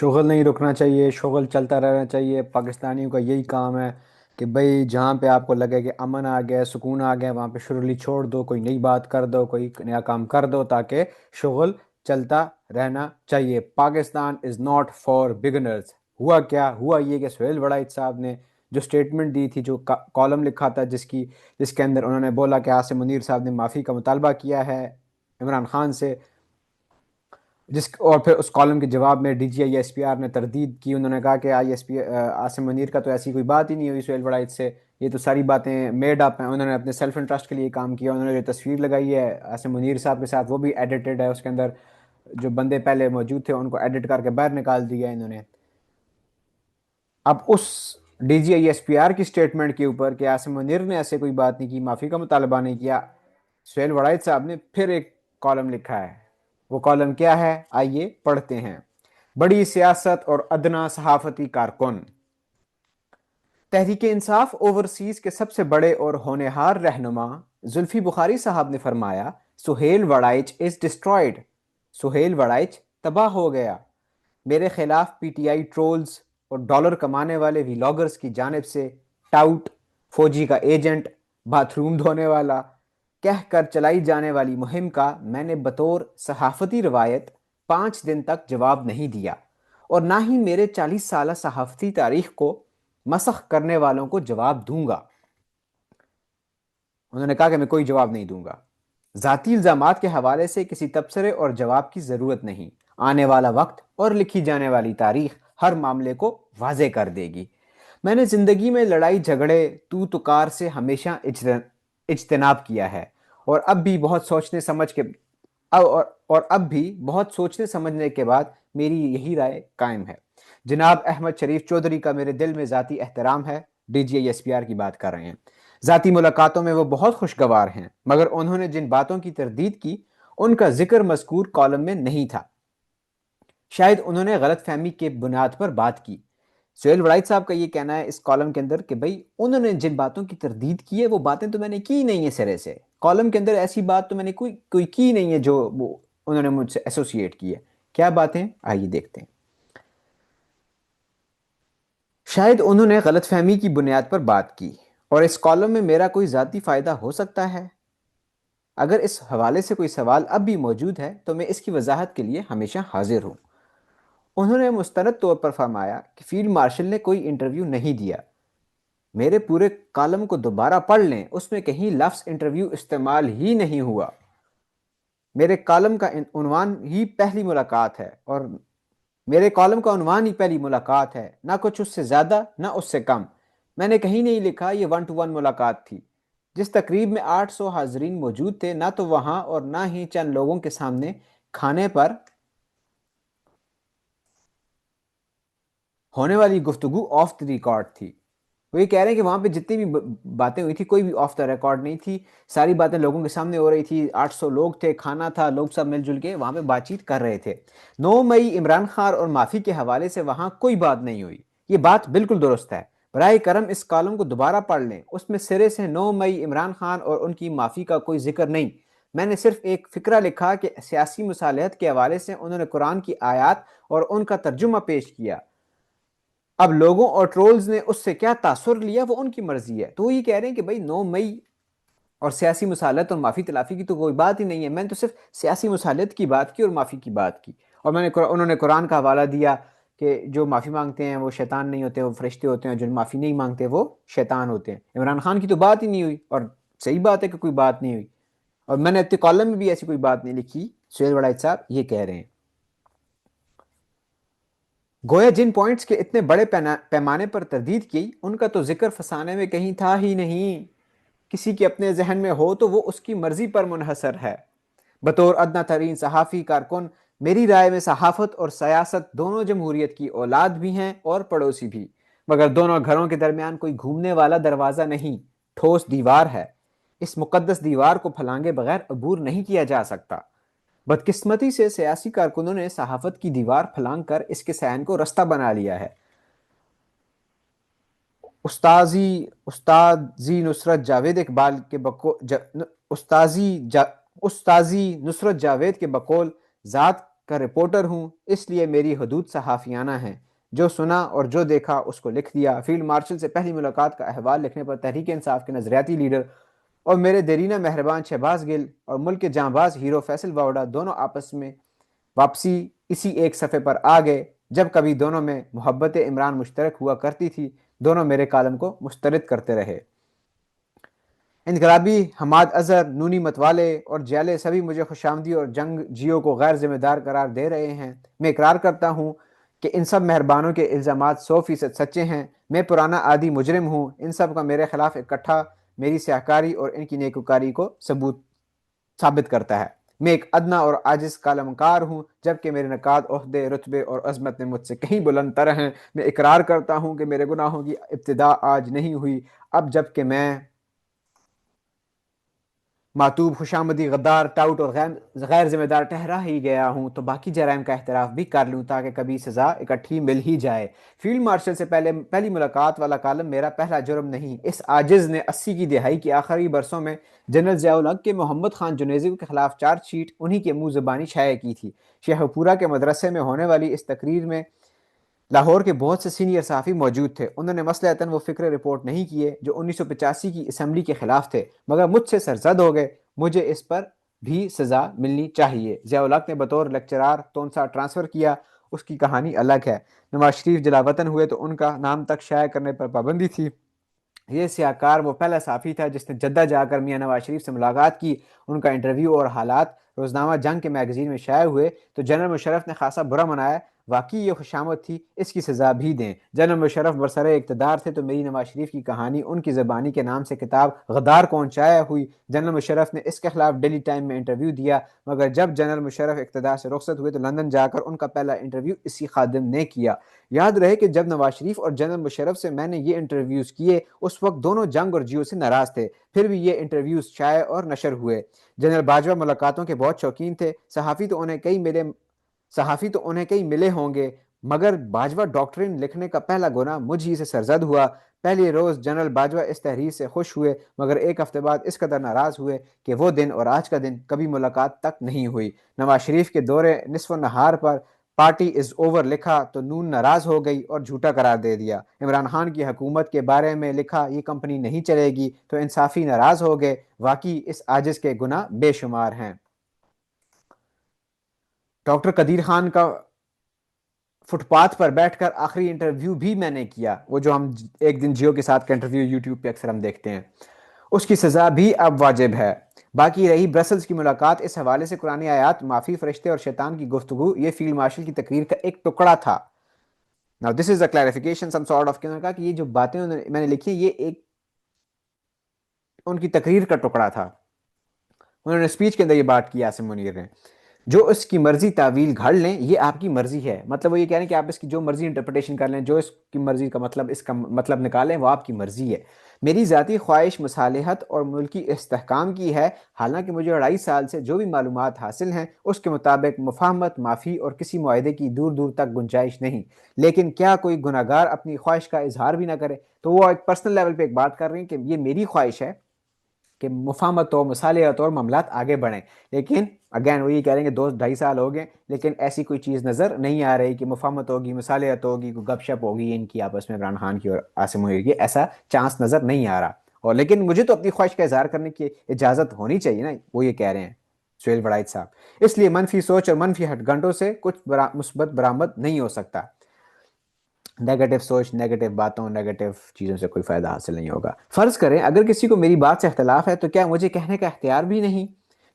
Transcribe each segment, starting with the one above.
شغل نہیں رکنا چاہیے، شغل چلتا رہنا چاہیے، پاکستانیوں کا یہی کام ہے کہ بھئی جہاں پہ آپ کو لگے کہ امن آ گیا، سکون آ گیا، وہاں پہ شرلی چھوڑ دو، کوئی نئی بات کر دو، کوئی نیا کام کر دو، تاکہ شغل چلتا رہنا چاہیے۔ Pakistan is not for beginners. ہوا کیا ہوا؟ یہ کہ سہیل وڑائچ صاحب نے جو سٹیٹمنٹ دی تھی، جو کالم لکھا تھا، جس کے اندر انہوں نے بولا کہ عاصم منیر صاحب نے معافی کا مطالبہ کیا ہے عمران خان سے، اور پھر اس کالم کے جواب میں D G I S P R نے تردید کی۔ انہوں نے کہا کہ I S P Asim Munir کا تو ایسی کوئی بات ہی نہیں ہوئی سہیل وڑائچ سے، یہ تو ساری باتیں میڈ اپ ہیں، انہوں نے اپنے سیلف انٹرسٹ کے لیے کام کیا۔ انہوں نے جو تصویر لگائی ہے عاصم منیر صاحب کے ساتھ، وہ بھی ایڈیٹڈ ہے، اس کے اندر جو بندے پہلے موجود تھے ان کو ایڈٹ کر کے باہر نکال دیا انہوں نے۔ اب اس D G I S P R کی سٹیٹمنٹ کے اوپر کہ عاصم منیر نے ایسے کوئی بات نہیں کی، معافی کا مطالبہ نہیں کیا، سہیل وڑائچ صاحب نے پھر ایک کالم لکھا ہے۔ وہ کالم کیا ہے؟ آئیے پڑھتے ہیں۔ بڑی سیاست اور ادنا صحافتی کارکن، تحریک انصاف اوورسیز کے سب سے بڑے اور ہونہار رہنما زلفی بخاری صاحب نے فرمایا، سہیل وڑائچ از ڈسٹرائڈ، سہیل وڑائچ تباہ ہو گیا۔ میرے خلاف پی ٹی آئی ٹرولز اور ڈالر کمانے والے ویلاگرز کی جانب سے ٹاؤٹ، فوجی کا ایجنٹ، باتھ روم دھونے والا کہہ کر چلائی جانے والی مہم کا میں نے بطور صحافتی روایت 5 دن تک جواب نہیں دیا، اور نہ ہی میرے 40 سالہ صحافتی تاریخ کو مسخ کرنے والوں کو جواب دوں گا۔ انہوں نے کہا کہ میں کوئی جواب نہیں دوں گا۔ ذاتی الزامات کے حوالے سے کسی تبصرے اور جواب کی ضرورت نہیں، آنے والا وقت اور لکھی جانے والی تاریخ ہر معاملے کو واضح کر دے گی۔ میں نے زندگی میں لڑائی جھگڑے تو تکار سے ہمیشہ اجتناب کیا ہے، اور اب بھی بہت سوچنے سمجھنے کے بعد میری یہی رائے قائم ہے۔ جناب احمد شریف چودھری کا میرے دل میں ذاتی احترام ہے، D G I S P R کی بات کر رہے ہیں۔ ذاتی ملاقاتوں میں وہ بہت خوشگوار ہیں، مگر انہوں نے جن باتوں کی تردید کی ان کا ذکر مذکور کالم میں نہیں تھا۔ شاید انہوں نے غلط فہمی کے بنیاد پر بات کی۔ سہیل وڑائچ صاحب کا یہ کہنا ہے اس کالم کے اندر کہ بھائی انہوں نے جن باتوں کی تردید کی ہے وہ باتیں تو میں نے کی نہیں ہے سرے سے، کالم کے اندر ایسی بات تو میں نے کوئی کی نہیں ہے جو وہ انہوں نے مجھ سے ایسوسیٹ کی ہے۔ کیا باتیں؟ آئیے دیکھتے ہیں۔ شاید انہوں نے غلط فہمی کی بنیاد پر بات کی، اور اس کالم میں میرا کوئی ذاتی فائدہ ہو سکتا ہے۔ اگر اس حوالے سے کوئی سوال اب بھی موجود ہے تو میں اس کی وضاحت کے لیے ہمیشہ حاضر ہوں۔ انہوں نے مستند طور پر فرمایا کہ فیلڈ مارشل نے کوئی انٹرویو نہیں دیا۔ میرے پورے کالم کو دوبارہ پڑھ لیں، اس میں کہیں لفظ انٹرویو استعمال ہی نہیں ہوا۔ میرے کالم کا عنوان ہی پہلی ملاقات ہے، اور میرے کالم کا عنوان ہی پہلی ملاقات ہے، نہ کچھ اس سے زیادہ نہ اس سے کم۔ میں نے کہیں نہیں لکھا یہ 1-to-1 ملاقات تھی۔ جس تقریب میں 800 حاضرین موجود تھے، نہ تو وہاں اور نہ ہی چند لوگوں کے سامنے کھانے پر ہونے والی گفتگو آف دی ریکارڈ تھی۔ وہ یہ کہہ رہے ہیں کہ وہاں پہ جتنی بھی باتیں ہوئی تھی کوئی بھی آف دا ریکارڈ نہیں تھی، ساری باتیں لوگوں کے سامنے ہو رہی تھی۔ 800 لوگ تھے، کھانا تھا، لوگ سب مل جل کے وہاں پہ بات چیت کر رہے تھے۔ 9 مئی عمران خان اور معافی کے حوالے سے وہاں کوئی بات نہیں ہوئی۔ یہ بات بالکل درست ہے۔ براہ کرم اس کالم کو دوبارہ پڑھ لیں، اس میں سرے سے 9 مئی عمران خان اور ان کی معافی کا کوئی ذکر نہیں۔ میں نے صرف ایک فقرہ لکھا کہ سیاسی مصالحت کے حوالے سے انہوں نے قرآن کی آیات اور ان کا ترجمہ پیش کیا۔ اب لوگوں اور ٹرولز نے اس سے کیا تاثر لیا وہ ان کی مرضی ہے۔ تو وہ یہ کہہ رہے ہیں کہ بھائی 9 مئی اور سیاسی مصالحت اور معافی تلافی کی تو کوئی بات ہی نہیں ہے، میں نے تو صرف سیاسی مصالحت کی بات کی اور معافی کی بات کی، اور انہوں نے قرآن کا حوالہ دیا کہ جو معافی مانگتے ہیں وہ شیطان نہیں ہوتے، وہ فرشتے ہوتے ہیں، جو معافی نہیں مانگتے وہ شیطان ہوتے ہیں۔ عمران خان کی تو بات ہی نہیں ہوئی، اور صحیح بات ہے کہ کوئی بات نہیں ہوئی، اور میں نے اپنے کالم میں بھی ایسی کوئی بات نہیں لکھی۔ سہیل وڑائچ صاحب یہ کہہ رہے ہیں۔ گویا جن پوائنٹس کے اتنے بڑے پیمانے پر تردید کی ان کا تو ذکر فسانے میں کہیں تھا ہی نہیں۔ کسی کے اپنے ذہن میں ہو تو وہ اس کی مرضی پر منحصر ہے۔ بطور ادنا ترین صحافی کارکن میری رائے میں صحافت اور سیاست دونوں جمہوریت کی اولاد بھی ہیں اور پڑوسی بھی، مگر دونوں گھروں کے درمیان کوئی گھومنے والا دروازہ نہیں، ٹھوس دیوار ہے۔ اس مقدس دیوار کو پھلانگے بغیر عبور نہیں کیا جا سکتا۔ بدقسمتی سے سیاسی کارکنوں نے صحافت کی دیوار پھلانگ کر اس کے سین کو رستہ بنا لیا ہے۔ استاذی نصرت جاوید اقبال کے استاذی نصرت جاوید کے بقول ذات کا رپورٹر ہوں، اس لیے میری حدود صحافیانہ ہیں۔ جو سنا اور جو دیکھا اس کو لکھ دیا۔ فیلڈ مارشل سے پہلی ملاقات کا احوال لکھنے پر تحریک انصاف کے نظریاتی لیڈر اور میرے دیرینہ مہربان شہباز گل اور ملک کے جاں باز ہیرو فیصل واوڈا دونوں آپس میں واپسی اسی ایک صفحے پر آ گئے۔ جب کبھی دونوں میں محبت عمران مشترک ہوا کرتی تھی، دونوں میرے کالم کو مسترد کرتے رہے۔ انقلابی حماد اظہر، نونی متوالے اور جیلے سبھی مجھے خوشامدی اور جنگ جیو کو غیر ذمہ دار قرار دے رہے ہیں۔ میں اقرار کرتا ہوں کہ ان سب مہربانوں کے الزامات 100% سچے ہیں۔ میں پرانا عادی مجرم ہوں۔ ان سب کا میرے خلاف اکٹھا میری سیاہکاری اور ان کی نیکوکاری کو ثابت کرتا ہے۔ میں ایک ادنا اور عاجز کالمکار ہوں، جبکہ میرے نکات، عہدے، رتبے اور عظمت میں مجھ سے کہیں بلند تر ہیں۔ میں اقرار کرتا ہوں کہ میرے گناہوں کی ابتدا آج نہیں ہوئی، اب جب کہ میں ماتوب، خوشامدی، غدار، ٹاؤٹ اور غیر ذمہ دار ٹھہرا ہی گیا ہوں، تو باقی جرائم کا اعتراف بھی کر لوں تاکہ کبھی سزا اکٹھی مل ہی جائے۔ فیلڈ مارشل سے پہلی ملاقات والا کالم میرا پہلا جرم نہیں۔ اس عاجز نے 80 کی دہائی کے آخری برسوں میں جنرل ضیاء الحق کے محمد خان جنیزی کے خلاف چارج شیٹ انہی کے منہ زبانی شائع کی تھی۔ شیخ پورہ کے مدرسے میں ہونے والی اس تقریر میں لاہور کے بہت سے سینئر صحافی موجود تھے۔ انہوں نے مسلحتاً وہ فکرے رپورٹ نہیں کیے جو 1985 کی اسمبلی کے خلاف تھے، مگر مجھ سے سرزد ہو گئے۔ مجھے اس پر بھی سزا ملنی چاہیے۔ ضیاء الحق نے بطور لیکچرار تونسا ٹرانسفر کیا، اس کی کہانی الگ ہے۔ نواز شریف جلاوطن ہوئے تو ان کا نام تک شائع کرنے پر پابندی تھی۔ یہ سیاہکار وہ پہلا صحافی تھا جس نے جدہ جا کر میاں نواز شریف سے ملاقات کی۔ ان کا انٹرویو اور حالات روزنامہ جنگ کے میگزین میں شائع ہوئے تو جنرل مشرف نے خاصا برا منایا۔ واقعی یہ خوشامد تھی، اس کی سزا بھی دیں۔ جنرل مشرف برسر اقتدار تھے تو میری نواز شریف کی کہانی ان کی زبانی کے نام سے کتاب غدار کون شائع ہوئی۔ جنرل مشرف نے اس کے خلاف ڈیلی ٹائم میں انٹرویو دیا، مگر جب جنرل مشرف اقتدار سے رخصت ہوئے تو لندن جا کر ان کا پہلا انٹرویو اسی خادم نے کیا۔ یاد رہے کہ جب نواز شریف اور جنرل مشرف سے میں نے یہ انٹرویوز کیے، اس وقت دونوں جنگ اور جیو سے ناراض تھے، پھر بھی یہ انٹرویوز شائع اور نشر ہوئے۔ جنرل باجوہ ملاقاتوں کے بہت شوقین تھے۔ صحافی تو انہیں کئی ملے ہوں گے، مگر باجوہ ڈاکٹرین لکھنے کا پہلا گناہ مجھ ہی سے سرزد ہوا۔ پہلے روز جنرل باجوہ اس تحریر سے خوش ہوئے، مگر ایک ہفتے بعد اس قدر ناراض ہوئے کہ وہ دن اور آج کا دن کبھی ملاقات تک نہیں ہوئی۔ نواز شریف کے دورے نصف نہار پر پارٹی از اوور لکھا تو نون ناراض ہو گئی اور جھوٹا قرار دے دیا۔ عمران خان کی حکومت کے بارے میں لکھا یہ کمپنی نہیں چلے گی تو انصافی ناراض ہو گئے۔ واقعی اس عاجز کے گناہ بے شمار ہیں۔ ڈاکٹر قدیر خان کا فٹ پاتھ پر بیٹھ کر آخری انٹرویو بھی میں نے کیا، وہ جو ہم ایک دن جیو کے ساتھ کا انٹرویو یوٹیوب پہ اکثر ہم دیکھتے ہیں، اس کی سزا بھی اب واجب ہے۔ باقی رہی برسلز کی ملاقات، اس حوالے سے قرآن آیات، معافی، فرشتے اور شیطان کی گفتگو، یہ فیلڈ مارشل کی تقریر کا ایک ٹکڑا تھا۔ Now this is a clarification some sort of کہ انہوں نے کہا کہ یہ جو باتیں میں نے لکھی یہ ایک ان کی تقریر کا ٹکڑا تھا۔ انہوں نے اسپیچ کے اندر یہ بات کی عاصم منیر نے، جو اس کی مرضی تعویل گھڑ لیں یہ آپ کی مرضی ہے۔ مطلب وہ یہ کہہ رہے ہیں کہ آپ اس کی جو مرضی انٹرپریٹیشن کر لیں، جو اس کی مرضی کا مطلب اس کا مطلب نکالیں، وہ آپ کی مرضی ہے۔ میری ذاتی خواہش مصالحت اور ملکی استحکام کی ہے، حالانکہ مجھے 2.5 سال سے جو بھی معلومات حاصل ہیں اس کے مطابق مفاہمت، معافی اور کسی معاہدے کی دور دور تک گنجائش نہیں۔ لیکن کیا کوئی گناہ گار اپنی خواہش کا اظہار بھی نہ کرے؟ تو وہ ایک پرسنل لیول پہ ایک بات کر رہے ہیں کہ یہ میری خواہش ہے کہ مفاہمت ہو، مصالحت اور معاملات آگے بڑھیں، لیکن اگین وہ یہ کہہ رہے ہیں کہ 2-2.5 سال ہو گئے لیکن ایسی کوئی چیز نظر نہیں آ رہی کہ مفاہمت ہوگی، مصالحت ہوگی، کوئی گپ شپ ہوگی ان کی آپس میں، عمران خان کی اور عاصم منیر کی، ایسا چانس نظر نہیں آ رہا۔ اور لیکن مجھے تو اپنی خواہش کا اظہار کرنے کی اجازت ہونی چاہیے نا، وہ یہ کہہ رہے ہیں سہیل وڑائچ صاحب۔ اس لیے منفی سوچ اور منفی ہٹ گھنٹوں سے کچھ مثبت برآمد نہیں ہو سکتا۔ نیگیٹو سوچ، نیگیٹو باتوں، نیگیٹو چیزوں سے کوئی فائدہ حاصل نہیں ہوگا۔ فرض کریں اگر کسی کو میری بات سے اختلاف ہے تو کیا مجھے کہنے کا اختیار بھی نہیں؟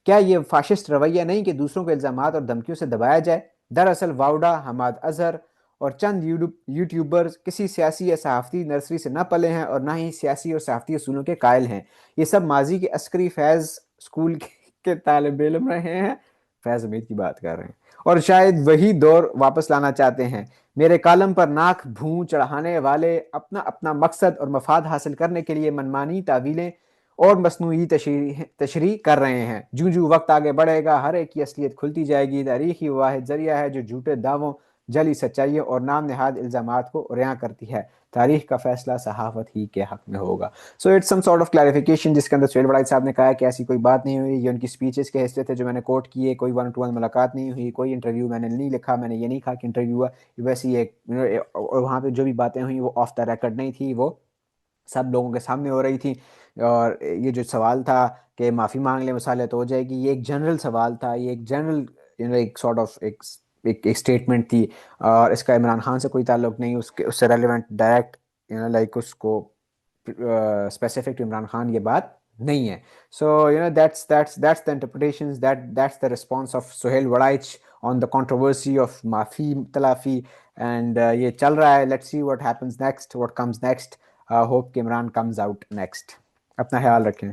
کیا یہ فاشسٹ رویہ نہیں کہ دوسروں کو الزامات اور دھمکیوں سے دبایا جائے؟ دراصل واوڈا، حماد اظہر اور چند یوٹیوبرز کسی سیاسی یا صحافتی نرسری سے نہ پلے ہیں اور نہ ہی سیاسی اور صحافتی اصولوں کے قائل ہیں۔ یہ سب ماضی کے عسکری فیض اسکول کے طالب علم رہے ہیں، فیض امید کی بات کر رہے ہیں، اور شاید وہی دور واپس لانا چاہتے ہیں۔ میرے کالم پر ناک بھوں چڑھانے والے اپنا مقصد اور مفاد حاصل کرنے کے لیے منمانی تعویلیں اور مصنوعی تشریح کر رہے ہیں۔ جو وقت آگے بڑھے گا ہر ایک کی اصلیت کھلتی جائے گی۔ تاریخ ہی واحد ذریعہ ہے جو جھوٹے دعووں جلی سچائی اور نام نہاد الزامات کو رعایا کرتی ہے. تاریخ کا فیصلہ صحافت ہی کے حق میں ہوگا. So it's some sort of clarification جس کے اندر سہیل وڑائی صاحب نے کہا کہ ایسی کوئی بات نہیں ہوئی. یہ ان کی سپیچز کے حصے تھے جو میں نے کوٹ کیے. کوئی ون ٹو ون ملاقات نہیں ہوئی, کوئی انٹرویو میں نے نہیں لکھا, میں نے یہ نہیں کہا کہ انٹرویو ہوا. ویسے ہی ایک اور وہاں پہ جو بھی باتیں ہوئیں وہ آف دا ریکارڈ نہیں تھی, وہ سب لوگوں کے سامنے ہو رہی تھی. اور یہ جو سوال تھا کہ معافی مانگ لیں وصالیت ہو جائے گی, یہ ایک جنرل سوال تھا, یہ ایک جنرل ایک سارٹ آف ایک اسٹیٹمنٹ تھی, اور اس کا عمران خان سے کوئی تعلق نہیں, اس سے ریلیونٹ ڈائریکٹ لائک اس کو اسپیسیفک عمران خان یہ بات نہیں ہے. سو that's the interpretations, that's the response of Sohail Warraich on the controversy of معافی تلافی. اینڈ یہ چل رہا ہے, let's see what happens next, what comes next. Hope کہ عمران comes out next. اپنا خیال رکھیں.